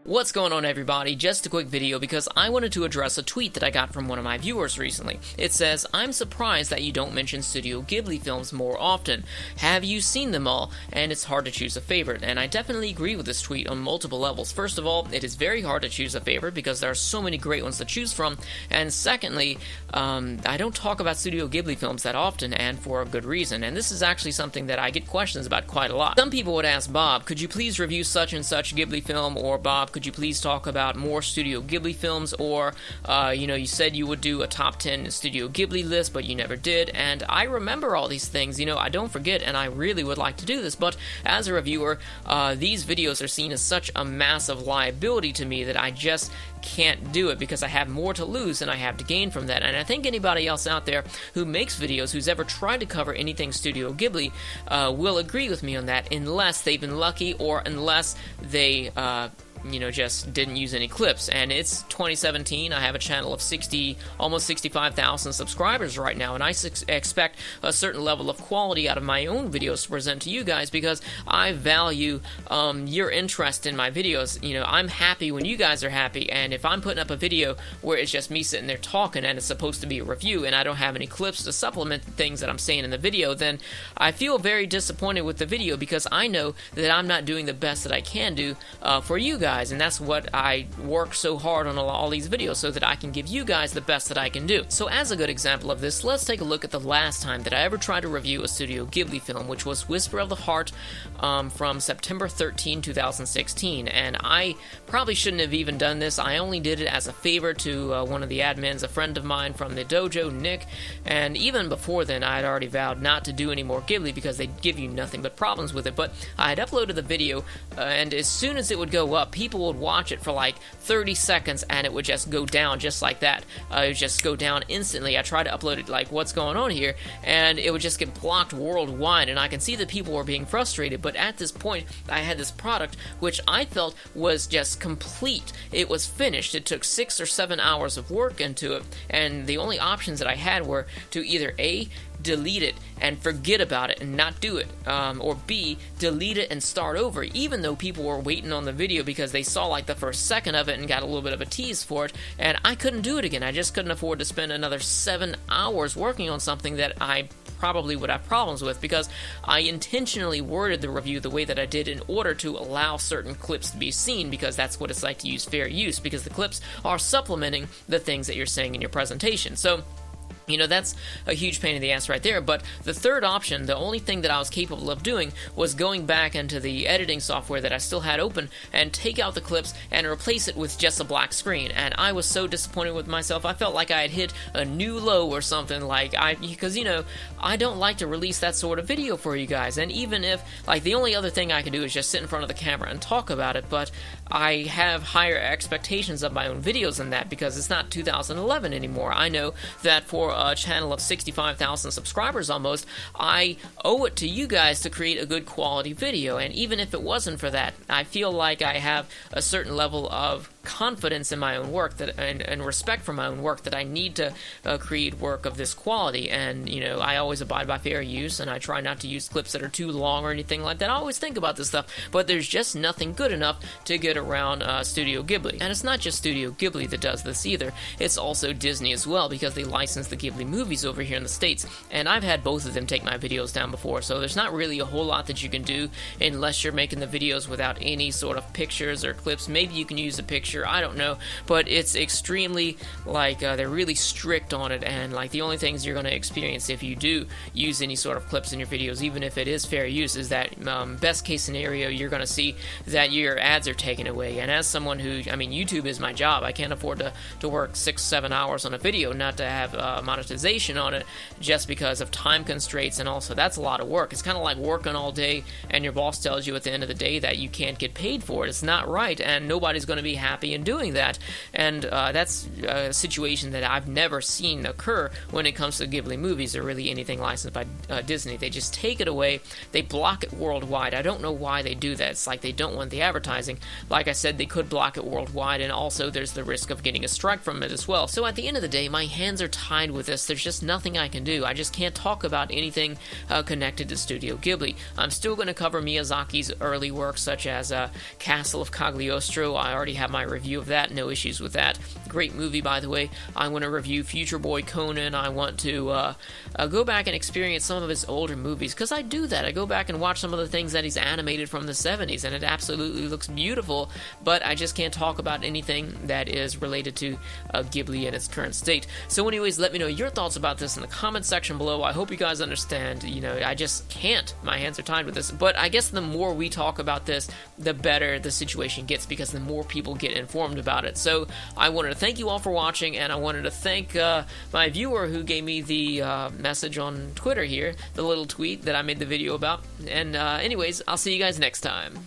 What's going on, everybody? Just a quick video because I wanted to address a tweet that I got from one of my viewers recently. It says, "I'm surprised that you don't mention Studio Ghibli films more often. Have you seen them all? And it's hard to choose a favorite." And I definitely agree with this tweet on multiple levels. First of all, it is very hard to choose a favorite because there are so many great ones to choose from. And secondly, I don't talk about Studio Ghibli films that often, and for a good reason. And this is actually something that I get questions about quite a lot. Some people would ask, "Bob, could you please review such and such Ghibli film?" Or, "Bob, could you please talk about more Studio Ghibli films?" Or, you said you would do a top 10 Studio Ghibli list, but you never did. And I remember all these things, I don't forget, and I really would like to do this, but as a reviewer, these videos are seen as such a massive liability to me that I just can't do it because I have more to lose than I have to gain from that. And I think anybody else out there who makes videos, who's ever tried to cover anything Studio Ghibli, will agree with me on that, unless they've been lucky or unless they just didn't use any clips. And it's 2017. I have a channel of almost 65,000 subscribers right now, and I expect a certain level of quality out of my own videos to present to you guys because I value your interest in my videos. I'm happy when you guys are happy, and if I'm putting up a video where it's just me sitting there talking and it's supposed to be a review and I don't have any clips to supplement the things that I'm saying in the video, then I feel very disappointed with the video because I know that I'm not doing the best that I can do for you guys. And that's what I work so hard on all these videos, so that I can give you guys the best that I can do. So as a good example of this, let's take a look at the last time that I ever tried to review a Studio Ghibli film, which was Whisper of the Heart from September 13, 2016. And I probably shouldn't have even done this. I only did it as a favor to one of the admins, a friend of mine from the dojo, Nick. And even before then, I had already vowed not to do any more Ghibli because they give you nothing but problems with it. But I had uploaded the video, and as soon as it would go up, people would watch it for like 30 seconds and it would just go down just like that. It would just go down instantly. I tried to upload it like, what's going on here? And it would just get blocked worldwide, and I can see that people were being frustrated, but at this point I had this product which I felt was just complete. It was finished. It took 6 or 7 hours of work into it, and the only options that I had were to either A, delete it and forget about it and not do it, or B, delete it and start over, even though people were waiting on the video because they saw like the first second of it and got a little bit of a tease for it, and I couldn't do it again. I just couldn't afford to spend another 7 hours working on something that I probably would have problems with because I intentionally worded the review the way that I did in order to allow certain clips to be seen, because that's what it's like to use fair use, because the clips are supplementing the things that you're saying in your presentation. So that's a huge pain in the ass right there. But the third option, the only thing that I was capable of doing, was going back into the editing software that I still had open and take out the clips and replace it with just a black screen. And I was so disappointed with myself. I felt like I had hit a new low or something, because I don't like to release that sort of video for you guys. And even if, the only other thing I can do is just sit in front of the camera and talk about it, but I have higher expectations of my own videos than that because it's not 2011 anymore. I know that for a channel of 65,000 subscribers almost, I owe it to you guys to create a good quality video. And even if it wasn't for that, I feel like I have a certain level of confidence in my own work and respect for my own work that I need to create work of this quality. And I always abide by fair use, and I try not to use clips that are too long or anything like that. I always think about this stuff, but there's just nothing good enough to get around Studio Ghibli. And it's not just Studio Ghibli that does this either. It's also Disney as well, because they license the Ghibli movies over here in the States, and I've had both of them take my videos down before, so there's not really a whole lot that you can do unless you're making the videos without any sort of pictures or clips. Maybe you can use a picture, I don't know, but it's extremely, they're really strict on it, and the only things you're going to experience if you do use any sort of clips in your videos, even if it is fair use, is that best case scenario, you're going to see that your ads are taken away. And as someone who, YouTube is my job, I can't afford to work 6-7 hours on a video not to have monetization on it just because of time constraints, and also that's a lot of work. It's kind of like working all day and your boss tells you at the end of the day that you can't get paid for it. It's not right, and nobody's going to be happy happy in doing that. And that's a situation that I've never seen occur when it comes to Ghibli movies or really anything licensed by Disney. They just take it away. They block it worldwide. I don't know why they do that. It's like they don't want the advertising. Like I said, they could block it worldwide, and also there's the risk of getting a strike from it as well. So at the end of the day, my hands are tied with this. There's just nothing I can do. I just can't talk about anything connected to Studio Ghibli. I'm still going to cover Miyazaki's early work, such as Castle of Cagliostro. I already have my review of that. No issues with that. Great movie, by the way. I want to review Future Boy Conan. I want to go back and experience some of his older movies, because I do that. I go back and watch some of the things that he's animated from the 70s, and it absolutely looks beautiful, but I just can't talk about anything that is related to Ghibli in its current state. So anyways, let me know your thoughts about this in the comment section below. I hope you guys understand. I just can't. My hands are tied with this. But I guess the more we talk about this, the better the situation gets, because the more people get informed about it. So I wanted to thank you all for watching, and I wanted to thank my viewer who gave me the message on Twitter here, the little tweet that I made the video about. And anyways, I'll see you guys next time.